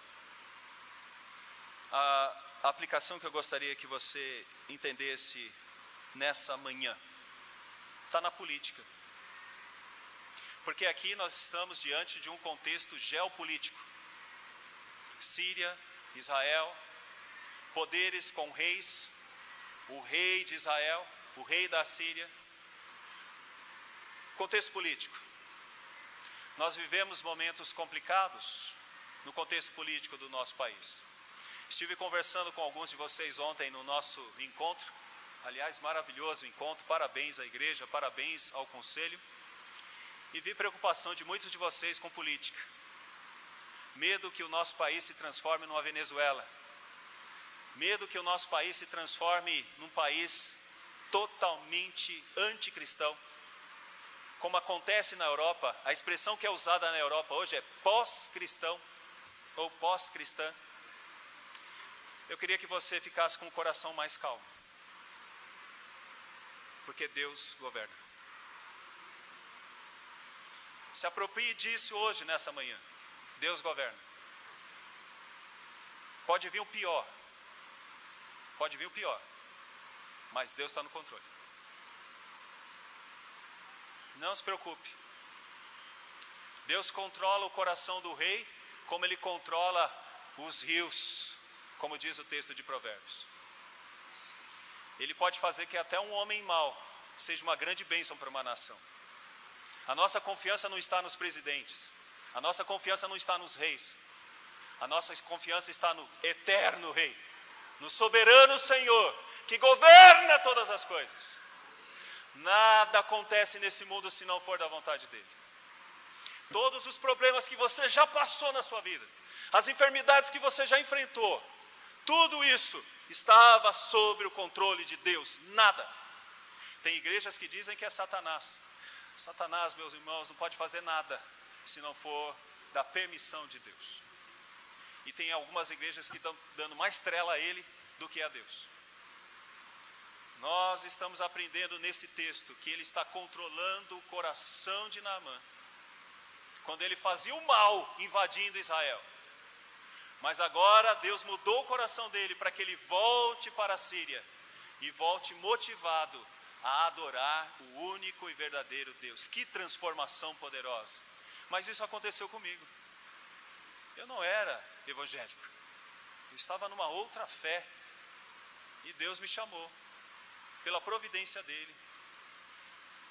A: a aplicação que eu gostaria que você entendesse nessa manhã, está na política. Porque aqui nós estamos diante de um contexto geopolítico. Síria, Israel, poderes com reis, o rei de Israel, o rei da Síria. Contexto político. Nós vivemos momentos complicados no contexto político do nosso país. Estive conversando com alguns de vocês ontem no nosso encontro, aliás, maravilhoso encontro, parabéns à igreja, parabéns ao conselho, e vi preocupação de muitos de vocês com política. Medo que o nosso país se transforme numa Venezuela. Medo que o nosso país se transforme num país totalmente anticristão. Como acontece na Europa, a expressão que é usada na Europa hoje é pós-cristão ou pós-cristã. Eu queria que você ficasse com o coração mais calmo. Porque Deus governa. Se aproprie disso hoje, nessa manhã. Deus governa. Pode vir o pior. Pode vir o pior. Mas Deus está no controle. Não se preocupe. Deus controla o coração do rei, como Ele controla os rios, como diz o texto de Provérbios. Ele pode fazer que até um homem mau seja uma grande bênção para uma nação. A nossa confiança não está nos presidentes. A nossa confiança não está nos reis. A nossa confiança está no eterno Rei, no soberano Senhor, que governa todas as coisas. Nada acontece nesse mundo se não for da vontade dele. Todos os problemas que você já passou na sua vida, as enfermidades que você já enfrentou, tudo isso estava sob o controle de Deus. Nada. Tem igrejas que dizem que é Satanás. Satanás, meus irmãos, não pode fazer nada se não for da permissão de Deus. E tem algumas igrejas que estão dando mais trela a ele do que a Deus. Nós estamos aprendendo nesse texto que ele está controlando o coração de Naamã, quando ele fazia o mal invadindo Israel. Mas agora Deus mudou o coração dele para que ele volte para a Síria e volte motivado a adorar o único e verdadeiro Deus. Que transformação poderosa! Mas isso aconteceu comigo. Eu não era evangélico, eu estava numa outra fé e Deus me chamou pela providência dele.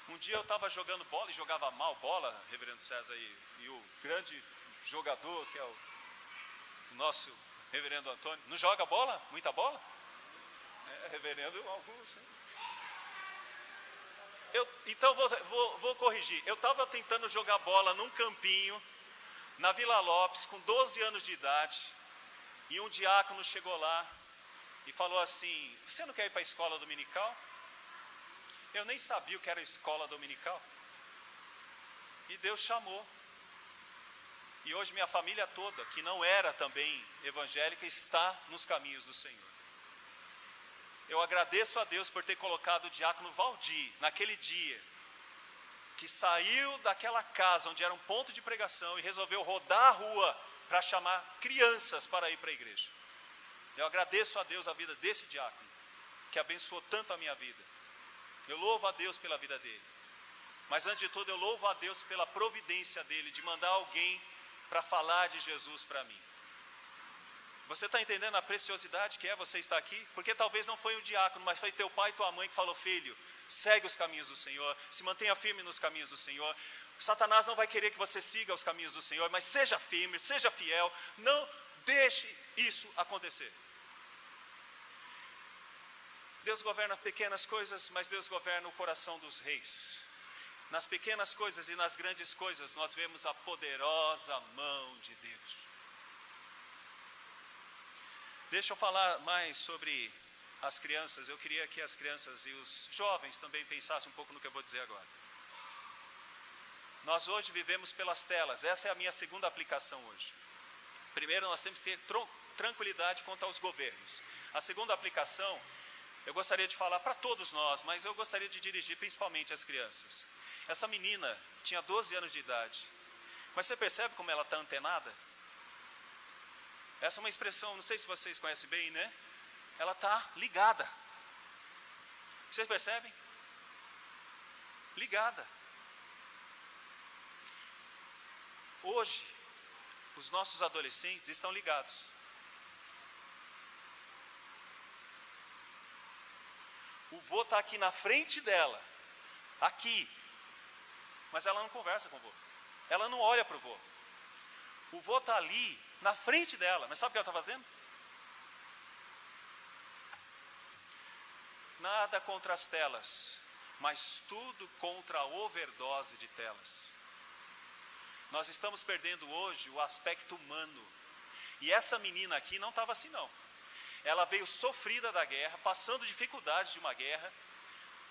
A: Um dia eu estava jogando bola e jogava mal bola, reverendo César, e o grande jogador, que é o nosso reverendo Antônio, não joga bola? Muita bola? Reverendo alguns. Então vou corrigir. Eu estava tentando jogar bola num campinho, na Vila Lopes, com 12 anos de idade, e um diácono chegou lá e falou assim: você não quer ir para a escola dominical? Eu nem sabia o que era escola dominical. E Deus chamou. E hoje minha família toda, que não era também evangélica, está nos caminhos do Senhor. Eu agradeço a Deus por ter colocado o diácono Valdir, naquele dia, que saiu daquela casa onde era um ponto de pregação e resolveu rodar a rua para chamar crianças para ir para a igreja. Eu agradeço a Deus a vida desse diácono, que abençoou tanto a minha vida. Eu louvo a Deus pela vida dele. Mas antes de tudo eu louvo a Deus pela providência dele, de mandar alguém para falar de Jesus para mim. Você está entendendo a preciosidade que é você estar aqui? Porque talvez não foi o diácono, mas foi teu pai e tua mãe que falou: filho, segue os caminhos do Senhor, se mantenha firme nos caminhos do Senhor. Satanás não vai querer que você siga os caminhos do Senhor, mas seja firme, seja fiel, não deixe isso acontecer. Deus governa pequenas coisas, mas Deus governa o coração dos reis. Nas pequenas coisas e nas grandes coisas nós vemos a poderosa mão de Deus. Deixa eu falar mais sobre as crianças. Eu queria que as crianças e os jovens também pensassem um pouco no que eu vou dizer agora. Nós hoje vivemos pelas telas. Essa é a minha segunda aplicação hoje. Primeiro, nós temos que ter tranquilidade quanto aos governos. A segunda aplicação, eu gostaria de falar para todos nós, mas eu gostaria de dirigir principalmente às crianças. Essa menina tinha 12 anos de idade, mas você percebe como ela está antenada? Essa é uma expressão, não sei se vocês conhecem bem, né? Ela está ligada. Vocês percebem? Ligada. Hoje, os nossos adolescentes estão ligados. O vô está aqui na frente dela, aqui, mas ela não conversa com o vô. Ela não olha para o vô. O vô está ali, na frente dela, mas sabe o que ela está fazendo? Nada contra as telas, mas tudo contra a overdose de telas. Nós estamos perdendo hoje o aspecto humano. E essa menina aqui não estava assim não. Ela veio sofrida da guerra, passando dificuldades de uma guerra,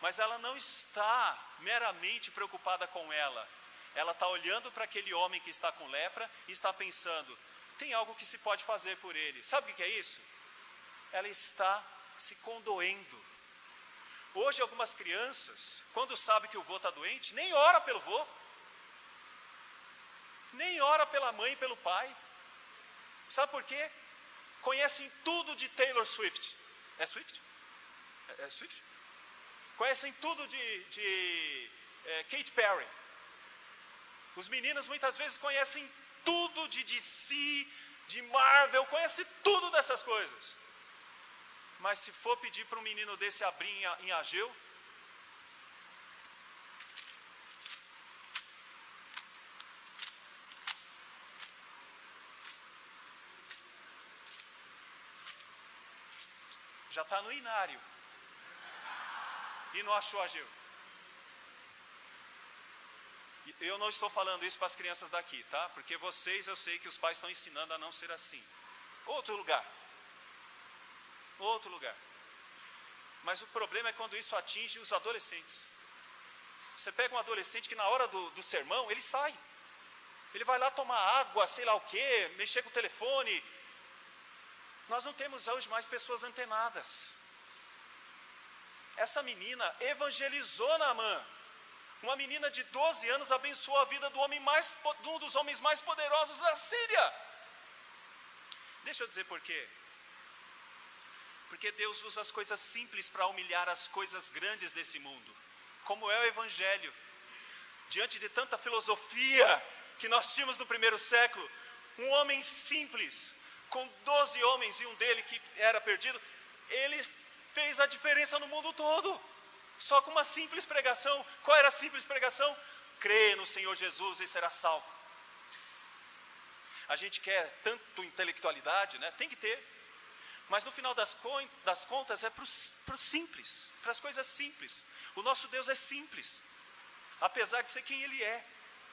A: mas ela não está meramente preocupada com ela. Ela está olhando para aquele homem que está com lepra e está pensando: tem algo que se pode fazer por ele. Sabe o que é isso? Ela está se condoendo. Hoje algumas crianças, quando sabem que o vô está doente, nem ora pelo vô, nem ora pela mãe e pelo pai. Sabe por quê? Conhecem tudo de Taylor Swift. É Swift? É Swift? Conhecem tudo de Katy Perry. Os meninos muitas vezes conhecem tudo de DC, de Marvel, conhecem tudo dessas coisas. Mas se for pedir para um menino desse abrir em Ageu, está no inário e não achou Ageu. Eu não estou falando isso para as crianças daqui, tá? Porque vocês, eu sei que os pais estão ensinando a não ser assim. Outro lugar. Mas o problema é quando isso atinge os adolescentes. Você pega um adolescente que na hora do sermão, ele sai. Ele vai lá tomar água, sei lá o quê, mexer com o telefone. Nós não temos hoje mais pessoas antenadas. Essa menina evangelizou Naamã. Uma menina de 12 anos abençoou a vida de um dos homens mais poderosos da Síria. Deixa eu dizer por quê. Porque Deus usa as coisas simples para humilhar as coisas grandes desse mundo. Como é o Evangelho. Diante de tanta filosofia que nós tínhamos no primeiro século, um homem simples, com 12 homens e um dele que era perdido, ele fez a diferença no mundo todo. Só com uma simples pregação. Qual era a simples pregação? Crê no Senhor Jesus e será salvo. A gente quer tanto intelectualidade, né? Tem que ter. Mas no final das contas é para o simples, para as coisas simples. O nosso Deus é simples, apesar de ser quem Ele é,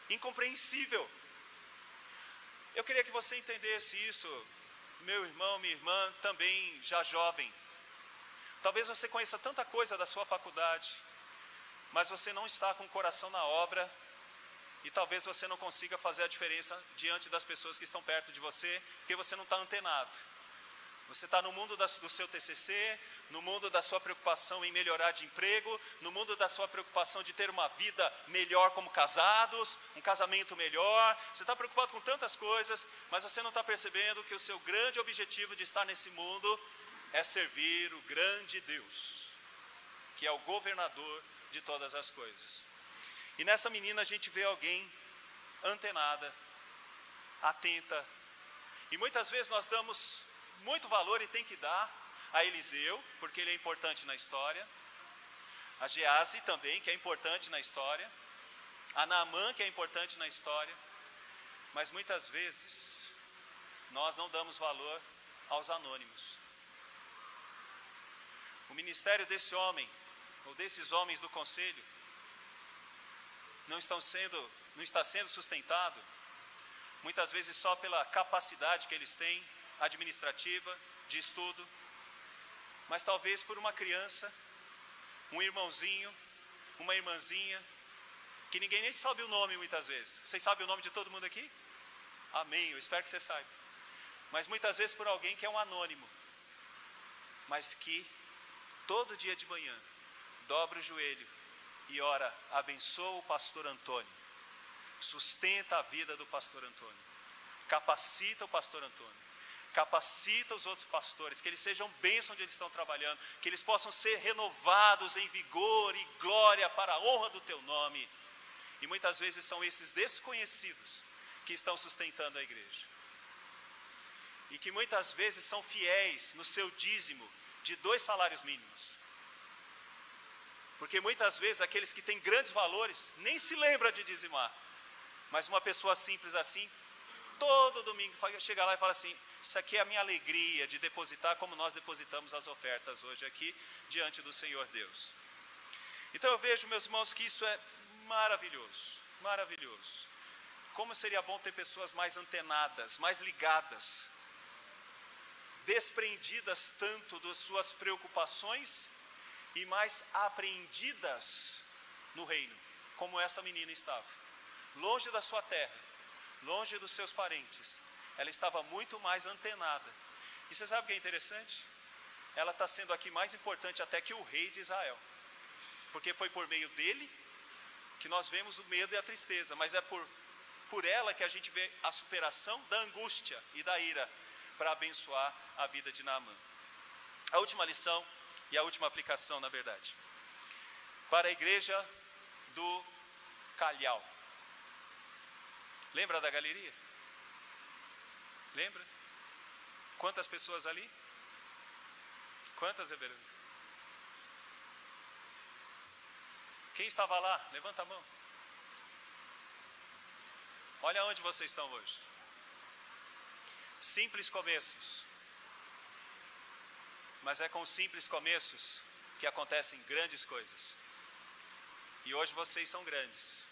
A: incompreensível. Eu queria que você entendesse isso, meu irmão, minha irmã, também já jovem. Talvez você conheça tanta coisa da sua faculdade, mas você não está com o coração na obra, e talvez você não consiga fazer a diferença diante das pessoas que estão perto de você, porque você não está antenado. Você está no mundo do seu TCC, no mundo da sua preocupação em melhorar de emprego, no mundo da sua preocupação de ter uma vida melhor como casados, um casamento melhor. Você está preocupado com tantas coisas, mas você não está percebendo que o seu grande objetivo de estar nesse mundo é servir o grande Deus, que é o governador de todas as coisas. E nessa menina a gente vê alguém antenada, atenta, e muitas vezes nós damos muito valor, e tem que dar, a Eliseu, porque ele é importante na história, a Gease também, que é importante na história, a Naamã, que é importante na história, mas muitas vezes nós não damos valor aos anônimos. O ministério desse homem, ou desses homens do conselho, não está sendo sustentado, muitas vezes só pela capacidade que eles têm, administrativa, de estudo, mas talvez por uma criança, um irmãozinho, uma irmãzinha, que ninguém nem sabe o nome muitas vezes. Vocês sabem o nome de todo mundo aqui? Amém, eu espero que você saiba. Mas muitas vezes por alguém que é um anônimo, mas que todo dia de manhã dobra o joelho e ora, abençoa o pastor Antônio, sustenta a vida do pastor Antônio, capacita o pastor Antônio, capacita os outros pastores, que eles sejam bênção onde eles estão trabalhando, que eles possam ser renovados em vigor e glória para a honra do teu nome. E muitas vezes são esses desconhecidos que estão sustentando a igreja, e que muitas vezes são fiéis no seu dízimo de 2 salários mínimos, porque muitas vezes aqueles que têm grandes valores nem se lembram de dizimar, mas uma pessoa simples assim, todo domingo chega lá e fala assim: isso aqui é a minha alegria de depositar, como nós depositamos as ofertas hoje aqui diante do Senhor Deus. Então eu vejo, meus irmãos, que isso é maravilhoso, maravilhoso. Como seria bom ter pessoas mais antenadas, mais ligadas, desprendidas tanto das suas preocupações e mais apreendidas no reino, como essa menina estava, longe da sua terra, longe dos seus parentes. Ela estava muito mais antenada. E você sabe o que é interessante? Ela está sendo aqui mais importante até que o rei de Israel, porque foi por meio dele que nós vemos o medo e a tristeza, mas é por ela que a gente vê a superação da angústia e da ira para abençoar a vida de Naamã. A última lição e a última aplicação, na verdade, para a igreja do Calhau. Lembra da galeria? Lembra? Quantas pessoas ali? Quantas, Eberano? Quem estava lá? Levanta a mão. Olha onde vocês estão hoje. Simples começos, Mas é com simples começos que acontecem grandes coisas. E hoje vocês são grandes.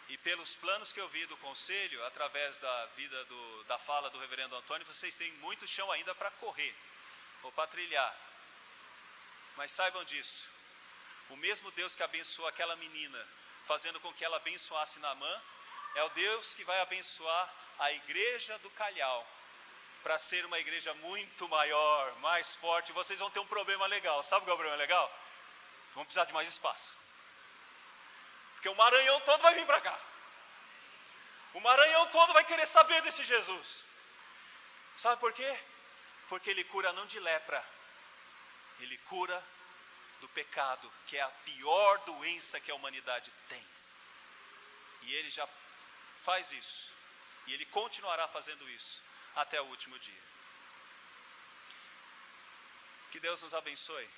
A: E pelos planos que eu vi do conselho, através da vida da fala do reverendo Antônio, vocês têm muito chão ainda para correr, ou para trilhar. Mas saibam disso, o mesmo Deus que abençoou aquela menina, fazendo com que ela abençoasse Naamã, é o Deus que vai abençoar a igreja do Calhau, para ser uma igreja muito maior, mais forte. Vocês vão ter um problema legal. Sabe qual é o problema legal? Vão precisar de mais espaço. Porque o Maranhão todo vai vir para cá. O Maranhão todo vai querer saber desse Jesus. Sabe por quê? Porque ele cura não de lepra. Ele cura do pecado, que é a pior doença que a humanidade tem. E ele já faz isso. E ele continuará fazendo isso até o último dia. Que Deus nos abençoe.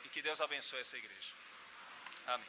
A: E que Deus abençoe essa igreja. Amém.